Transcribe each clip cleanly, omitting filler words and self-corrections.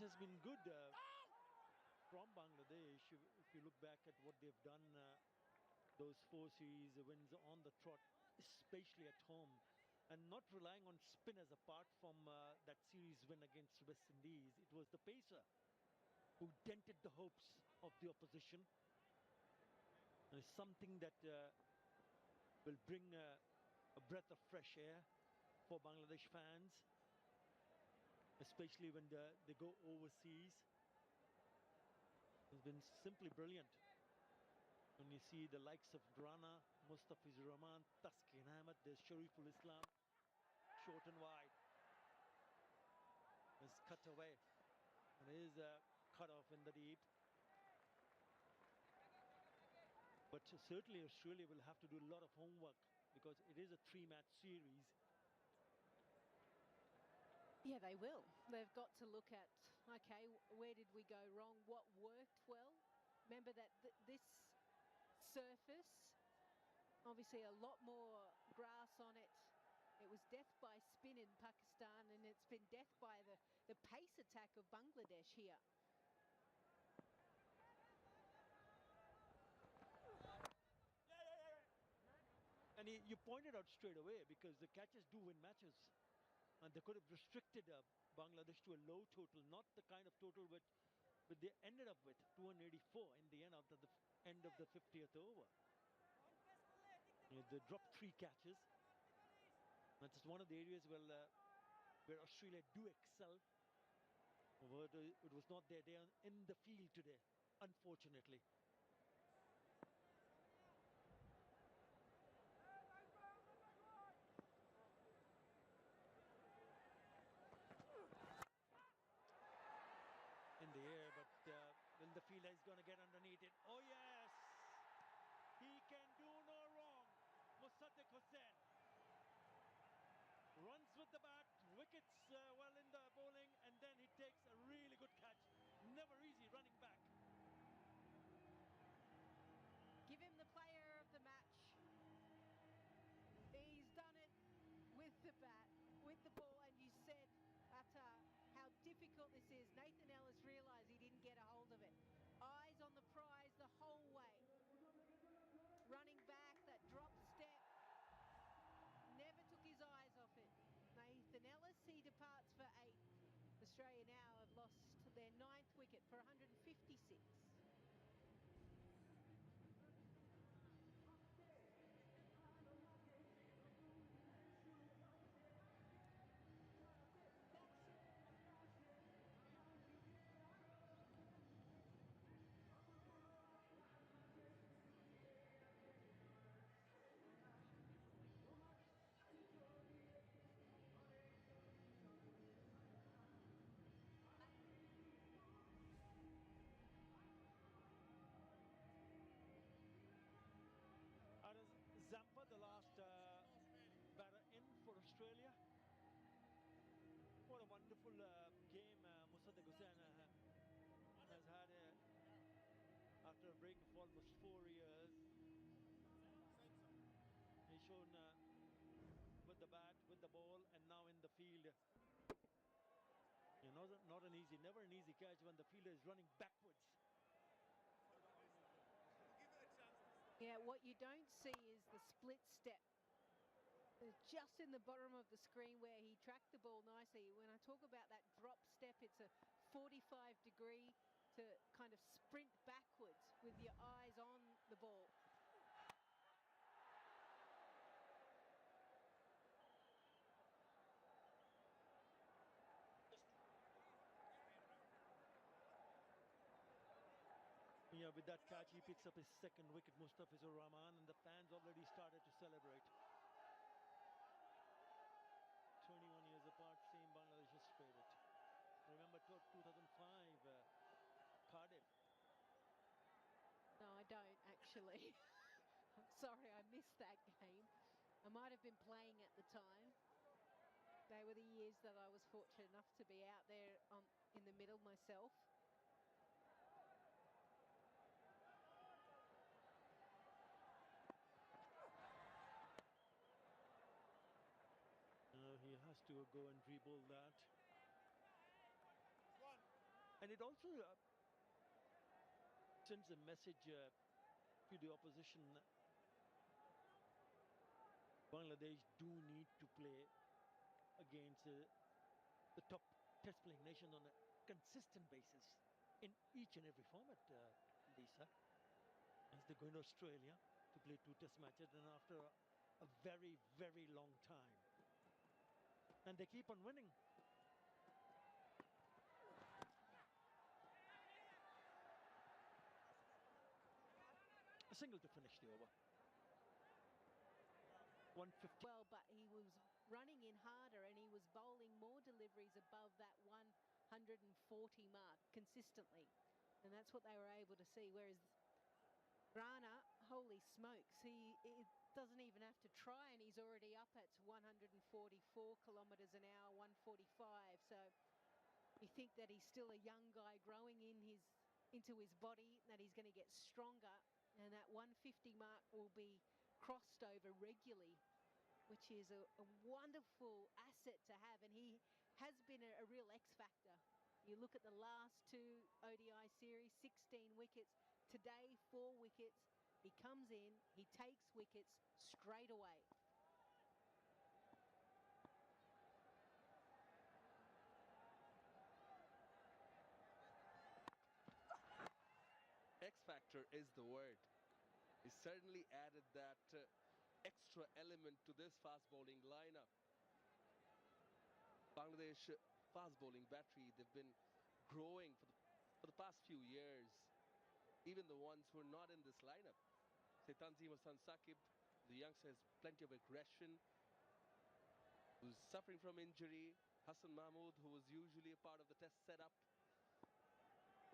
has been good from Bangladesh. If you look back at what they've done, those 4 series wins on the trot, especially at home, and not relying on spinners apart from that series win against West Indies. It was the pacer who dented the hopes of the opposition. And it's something that will bring a breath of fresh air for Bangladesh fans, especially when they go overseas. It's been simply brilliant. When you see the likes of Rana, Mustafizur Rahman, Taskin Ahmed, there's Shariful Islam, short and wide. It's cut away. And it is a cut off in the deep. But certainly Australia will have to do a lot of homework because it is a 3-match series. Yeah, they will. They've got to look at, okay, where did we go wrong? What worked well? Remember that this surface, obviously a lot more grass on it. It was death by spin in Pakistan, and it's been death by the pace attack of Bangladesh here. And you pointed out straight away, because the catches do win matches. And they could have restricted Bangladesh to a low total, not the kind of total but they ended up with 284 in the end after the end of the 50th over. They dropped 3 catches. That's one of the areas where Australia do excel. But it was not their day in the field today, unfortunately. In the air, but will the fielder is going to get underneath it? Oh yes, he can do no wrong. Mustafizur Rahman runs with the bat, wickets well in the bowling, and then he takes a really good catch. Never easy running back. Give him the player of the match. He's done it with the bat, with the ball, and you said, Atta, how difficult this is. Nathan Ellis realised he didn't get a hold of it. Eyes on the prize the whole way. Running back, that drop step, never took his eyes off it. Nathan Ellis, he departs for 8. Australia now have lost their 9th wicket for 156. Zampa, the last batter in for Australia. What a wonderful game Mustafizur Rahman has had after a break of almost 4 years. He's shown with the bat, with the ball, and now in the field. You know, never an easy catch when the fielder is running backwards. Yeah, what you don't see is the split step. Just in the bottom of the screen where he tracked the ball nicely. When I talk about that drop step, it's a 45-degree to kind of sprint backwards with your eyes on the ball. Yeah, with that catch, he picks up his 2nd wicket, Mustafizur Rahman, and the fans already started to celebrate. 21 years apart, same Bangladesh Australia. Remember 2005 Cardiff? No, I don't actually. I'm sorry, I missed that game. I might have been playing at the time. They were the years that I was fortunate enough to be out there in the middle myself. He has to go and re-bowl that. And it also sends a message to the opposition. Bangladesh do need to play against the top test playing nation on a consistent basis in each and every format, Lisa, as they go in Australia to play 2 test matches, and after a very, very long time. And they keep on winning. A single to finish the over. 150. Well, but he was running in harder and he was bowling more deliveries above that 140 mark consistently. And that's what they were able to see. Whereas Rana, holy smokes, he doesn't even have to try and he's already up at 144 kilometres an hour, 145. So you think that he's still a young guy growing into his body, that he's going to get stronger, and that 150 mark will be crossed over regularly, which is a wonderful asset to have, and he has been a real X factor. You look at the last 2 ODI series, 16 wickets. Today, 4 wickets. He comes in, he takes wickets straight away. X factor is the word. He certainly added that extra element to this fast bowling lineup. Bangladesh fast bowling battery, they've been growing for the past few years. Even the ones who are not in this lineup. Say Tanzim Hassan Saqib, the youngster has plenty of aggression, who's suffering from injury. Hassan Mahmood, who was usually a part of the test setup,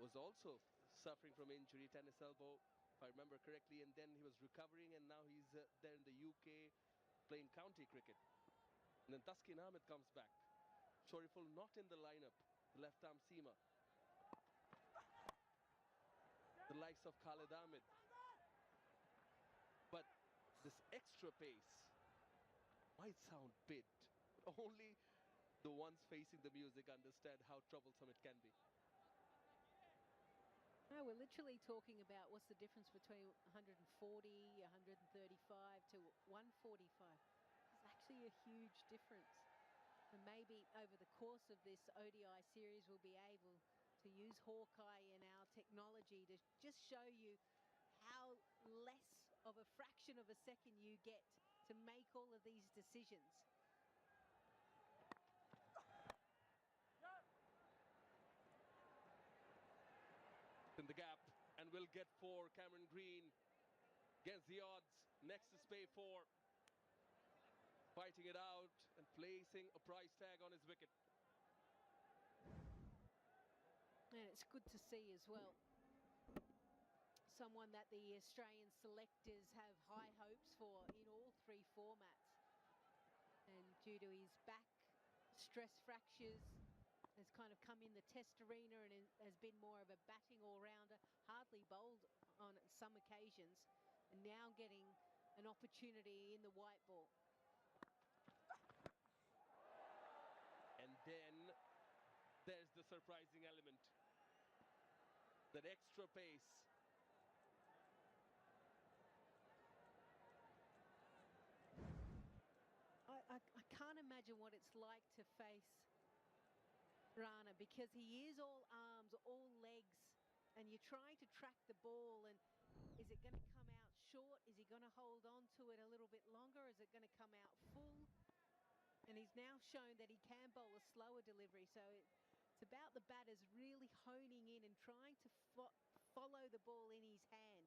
was also suffering from injury, tennis elbow, if I remember correctly, and then he was recovering, and now he's there in the UK playing county cricket. And then Taskin Ahmed comes back. Shoriful not in the lineup, the left arm seamer. The likes of Khalid Ahmed. But this extra pace might sound bit, but only the ones facing the music understand how troublesome it can be. No, we're literally talking about what's the difference between 140, 135 to 145. It's actually a huge difference. And maybe over the course of this ODI series, we'll be able to use Hawkeye and our technology to just show you how less of a fraction of a second you get to make all of these decisions. In the gap, and will get 4. Cameron Green against the odds. Next is pay 4. Fighting it out and placing a price tag on his wicket. And it's good to see as well. Someone that the Australian selectors have high hopes for in all 3 formats. And due to his back stress fractures, has kind of come in the test arena and has been more of a batting all-rounder, hardly bowled on some occasions, and now getting an opportunity in the white ball. And then there's the surprising element. That extra pace. I can't imagine what it's like to face Rana, because he is all arms, all legs, and you're trying to track the ball, and is it going to come out short? Is he going to hold on to it a little bit longer? Is it going to come out full? And he's now shown that he can bowl a slower delivery, so it's about the batters really honing in and trying to follow the ball in his hand.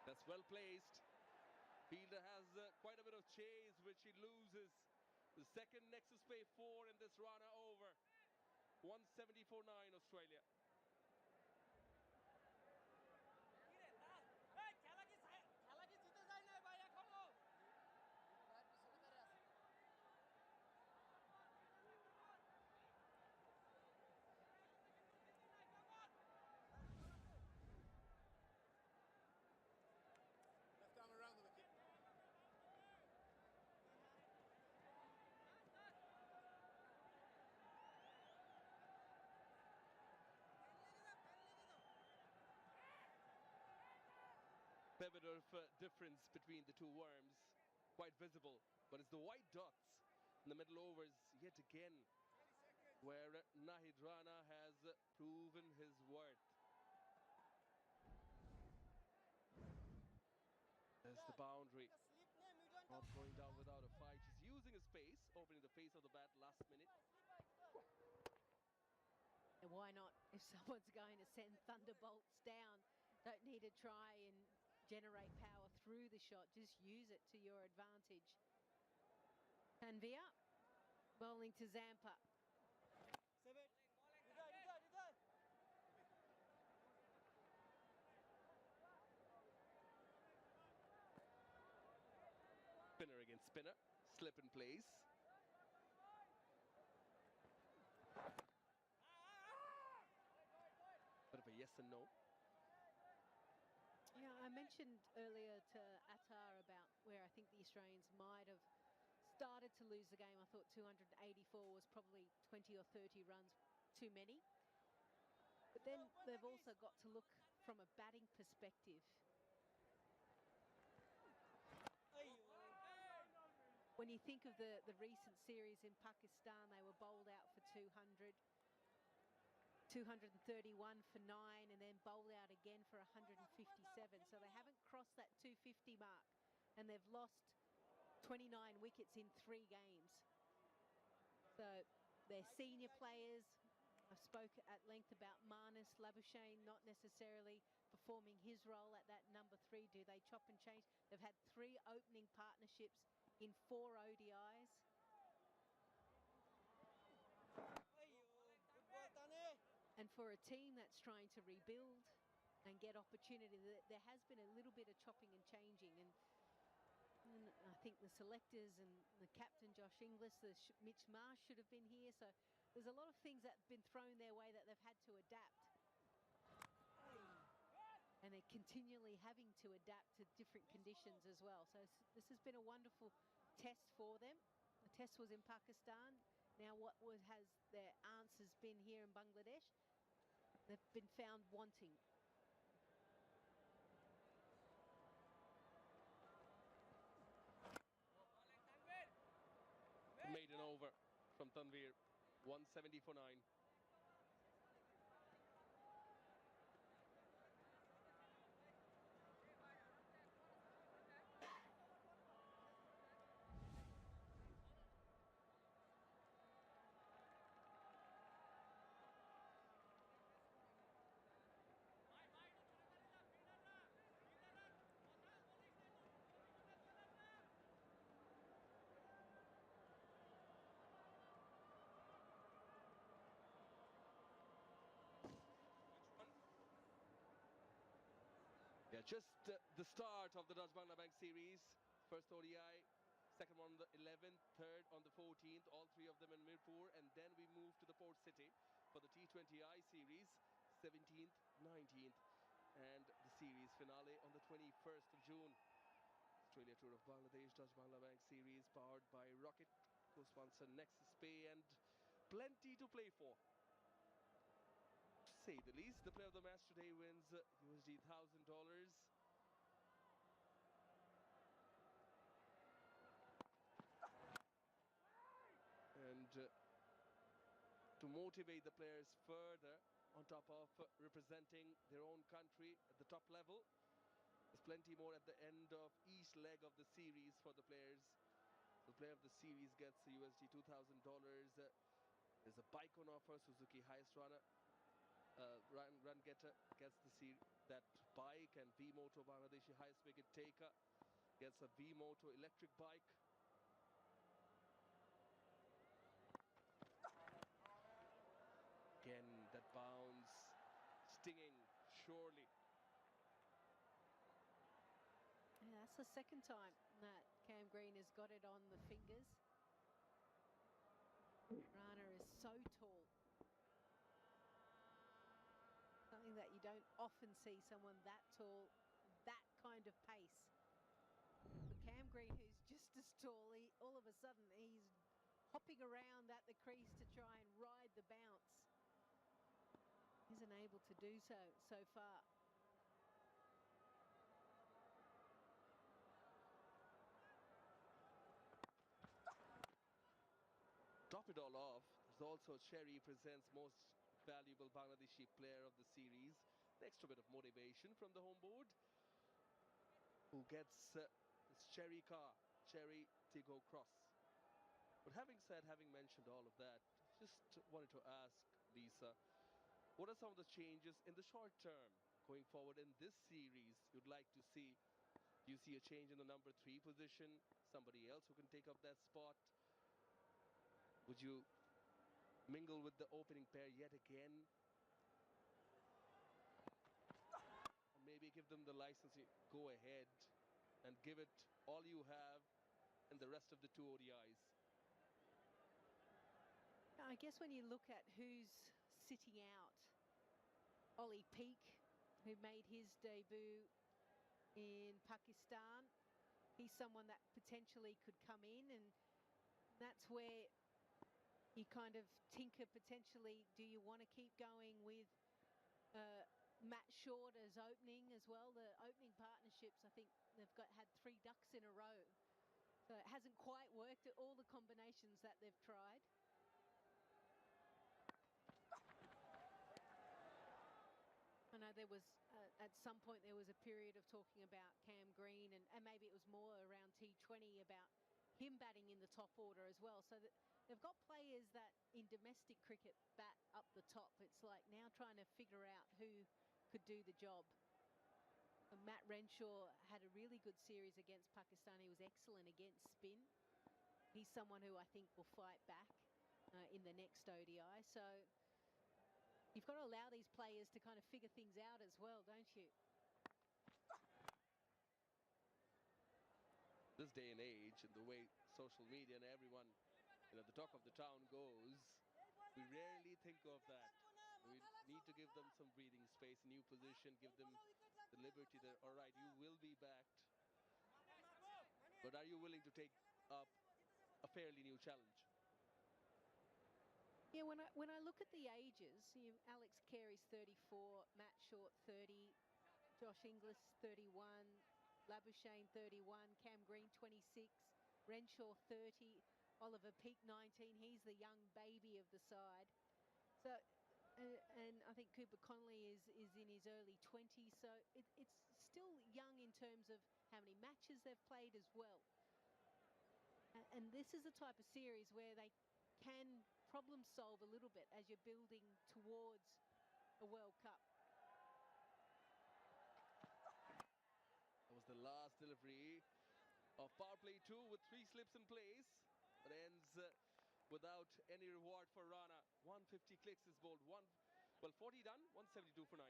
That's well placed. Fielder has quite a bit of chase, which he loses. The second nexus pay 4 in this Rana over. 174.9 Australia. fair bit of difference between the two worms, quite visible. But it's the white dots in the middle overs yet again, where Nahid Rana has proven his worth. There's the boundary. Not going down without a fight. He's using his pace, opening the pace of the bat last minute. And why not? If someone's going to send thunderbolts down, don't need to try and generate power through the shot. Just use it to your advantage. Tanvir bowling to Zampa. Spinner against spinner. Slip in place. Bit of a yes and no. Yeah, I mentioned earlier to Attar about where I think the Australians might have started to lose the game. I thought 284 was probably 20 or 30 runs too many. But then they've also got to look from a batting perspective. When you think of the recent series in Pakistan, they were bowled out for 200. 231 for 9 and then bowled out again for 157. So they haven't crossed that 250 mark and they've lost 29 wickets in 3 games. So they're senior players. I spoke at length about Marnus Labuschagne not necessarily performing his role at that number 3. Do they chop and change? They've had 3 opening partnerships in 4 ODIs. And for a team that's trying to rebuild and get opportunity, there has been a little bit of chopping and changing. And I think the selectors and the captain, Josh Inglis, Mitch Marsh should have been here. So there's a lot of things that have been thrown their way that they've had to adapt. And they're continually having to adapt to different conditions as well. So this has been a wonderful test for them. The test was in Pakistan. Now has their answers been here in Bangladesh? They've been found wanting. Maiden over from Tanvir, 170 for 9. Yeah, just the start of the Dutch Bangla Bank series. First ODI, second one on the 11th, third on the 14th, all 3 of them in Mirpur, and then we move to the Port City for the T20I series, 17th, 19th, and the series finale on the 21st of June. Australia Tour of Bangladesh, Dutch Bangla Bank series powered by Rocket, co-sponsor Nexus Pay, and plenty to play for. To say the least, the player of the match today wins USD $1,000. And to motivate the players further, on top of representing their own country at the top level, there's plenty more at the end of each leg of the series for the players. The player of the series gets USD $2,000. There's a bike on offer. Suzuki highest runner, run getter gets that bike, and V-Moto Bangladeshi highest wicket taker gets a V-Moto electric bike. Again, that bounce, stinging, surely. Yeah, that's the second time that Cam Green has got it on the fingers. Rana is so tall. Something that you don't often see, someone that tall, that kind of pace. But Cam Green, who's just as tall, all of a sudden he's hopping around at the crease to try and ride the bounce. Isn't able to do so far. it all off, there's also Cherry presents most valuable Bangladeshi player of the series. An extra bit of motivation from the home board, who gets this Cherry car, Cherry Tigo Cross. But having mentioned all of that, just wanted to ask Lisa, what are some of the changes in the short term going forward in this series you'd like to see? Do you see a change in the number 3 position? Somebody else who can take up that spot? Would you mingle with the opening pair yet again? And maybe give them the license to go ahead and give it all you have in the rest of the 2 ODIs. I guess when you look at who's sitting out, Ollie Peak, who made his debut in Pakistan, he's someone that potentially could come in, and that's where you kind of tinker potentially. Do you want to keep going with Matt Short as opening as well? The opening partnerships, I think they've had 3 ducks in a row, so it hasn't quite worked at all the combinations that they've tried. I know there was, at some point, there was a period of talking about Cam Green, and maybe it was more around T20 about him batting in the top order as well. So that they've got players that in domestic cricket bat up the top. It's like now trying to figure out who could do the job. And Matt Renshaw had a really good series against Pakistan. He was excellent against spin. He's someone who I think will fight back in the next ODI. So you've got to allow these players to kind of figure things out as well, don't you? This day and age, and the way social media and everyone, the talk of the town goes, we rarely think of that. We need to give them some breathing space, new position, give them the liberty that, all right, you will be backed, but are you willing to take up a fairly new challenge? Yeah, when I look at the ages, Alex Carey's 34, Matt Short 30, Josh Inglis 31, Labuschagne 31, Cam Green 26, Renshaw 30, Oliver Peak 19. He's the young baby of the side. So, and I think Cooper Connolly is in his early 20s. So it's still young in terms of how many matches they've played as well. And this is the type of series where they can problem solve a little bit as you're building towards a World Cup. That was the last delivery of power play 2 with 3 slips in place, but ends without any reward for Rana. 150 clicks is bowled. 40 done, 172 for 9.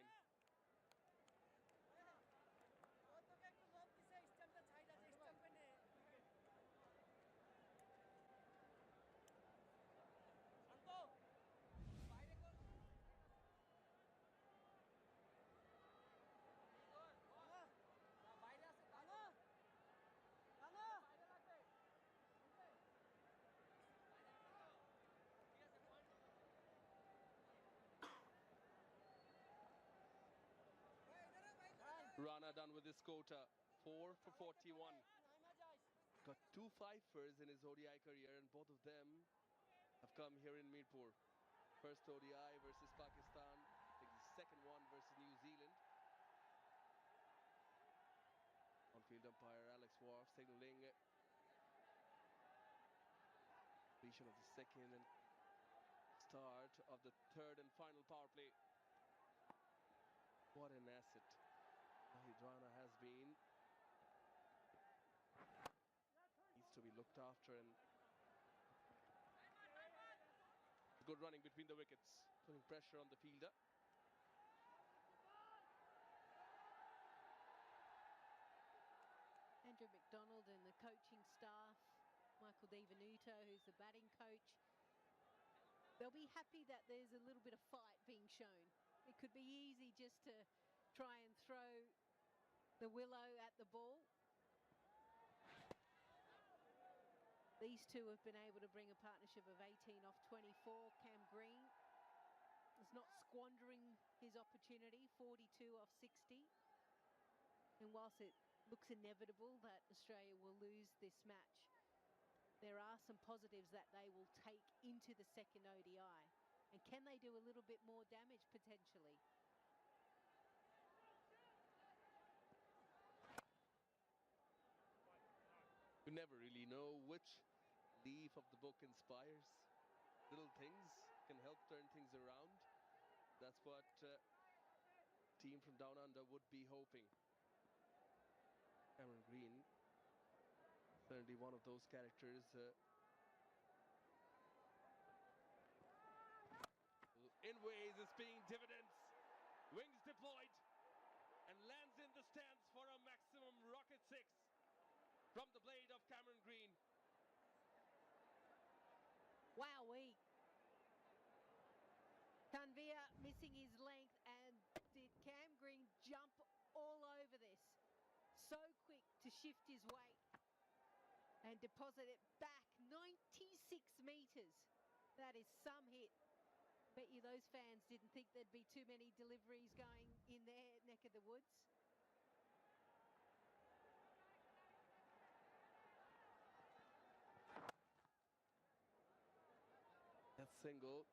Rana done with his quota, 4 for 41. Got 2 fifers in his ODI career, and both of them have come here in Mirpur. First ODI versus Pakistan, I think the second one versus New Zealand. On-field umpire Alex Wharf signaling completion of the second and start of the third and final power play. What an asset Rana has been. Needs to be looked after, and good running between the wickets, putting pressure on the fielder. Andrew McDonald and the coaching staff, Michael DiVenuto, who's the batting coach, they'll be happy that there's a little bit of fight being shown. It could be easy just to try and throw the willow at the ball. These two have been able to bring a partnership of 18 off 24. Cam Green is not squandering his opportunity, 42 off 60. And whilst it looks inevitable that Australia will lose this match, there are some positives that they will take into the second ODI. And can they do a little bit more damage potentially? You never really know which leaf of the book inspires. Little things can help turn things around. That's what team from Down Under would be hoping. Cameron Green, certainly one of those characters. In ways is paying dividends. Wings deployed and lands in the stands for a maximum rocket 6 from the blade of Cameron Green. Wowee. Tanveer missing his length, and did Cam Green jump all over this? So quick to shift his weight and deposit it back 96 metres. That is some hit. Bet you those fans didn't think there'd be too many deliveries going in their neck of the woods. That single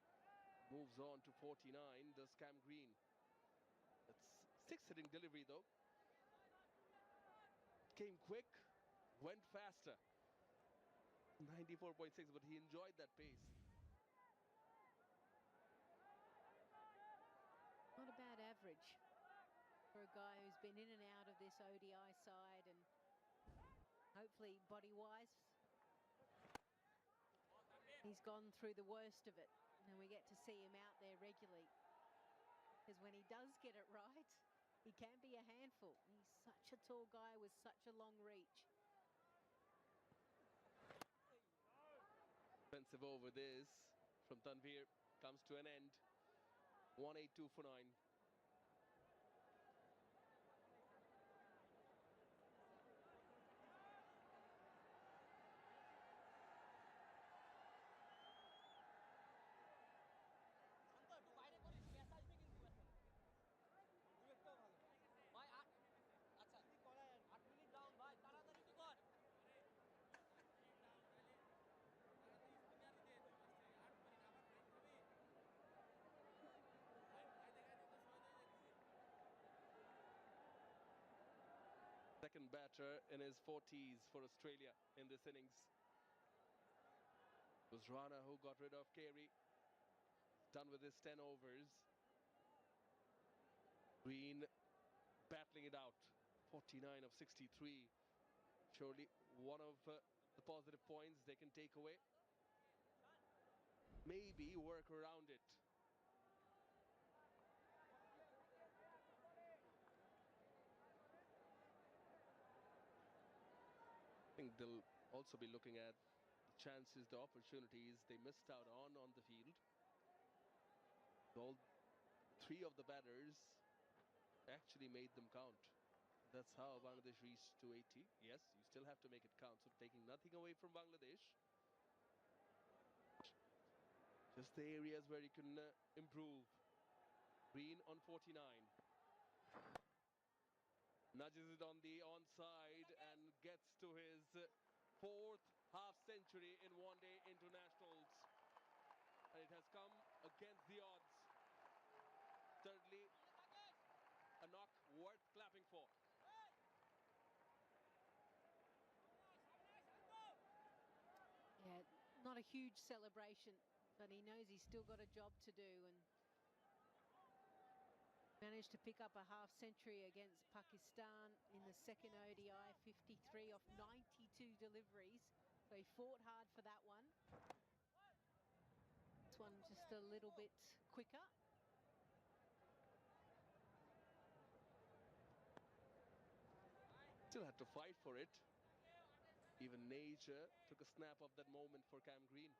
moves on to 49, does Cam Green. That's 6-hitting delivery though. Came quick, went faster. 94.6, but he enjoyed that pace. Not a bad average for a guy who's been in and out of this ODI side, and hopefully body-wise he's gone through the worst of it, and we get to see him out there regularly, because when he does get it right, he can be a handful. He's such a tall guy with such a long reach. Offensive over this from Tanveer comes to an end. 182 for 9. Second batter in his 40s for Australia in this innings. It was Rana who got rid of Carey. Done with his 10 overs. Green battling it out. 49 of 63. Surely one of the positive points they can take away. Maybe work around it. I think they'll also be looking at the chances, the opportunities they missed out on the field. All three of the batters actually made them count. That's how Bangladesh reached 280. Yes, you still have to make it count, so taking nothing away from Bangladesh. Just the areas where you can improve. Green on 49. Nudges it on the onside and gets to his fourth half century in one-day internationals. And it has come against the odds. Thirdly, a knock worth clapping for. Yeah, not a huge celebration, but he knows he's still got a job to do, and managed to pick up a half century against Pakistan in the second ODI, 53 off 92 deliveries. So he fought hard for that one. This one just a little bit quicker. Still had to fight for it. Even nature took a snap of that moment for Cam Green.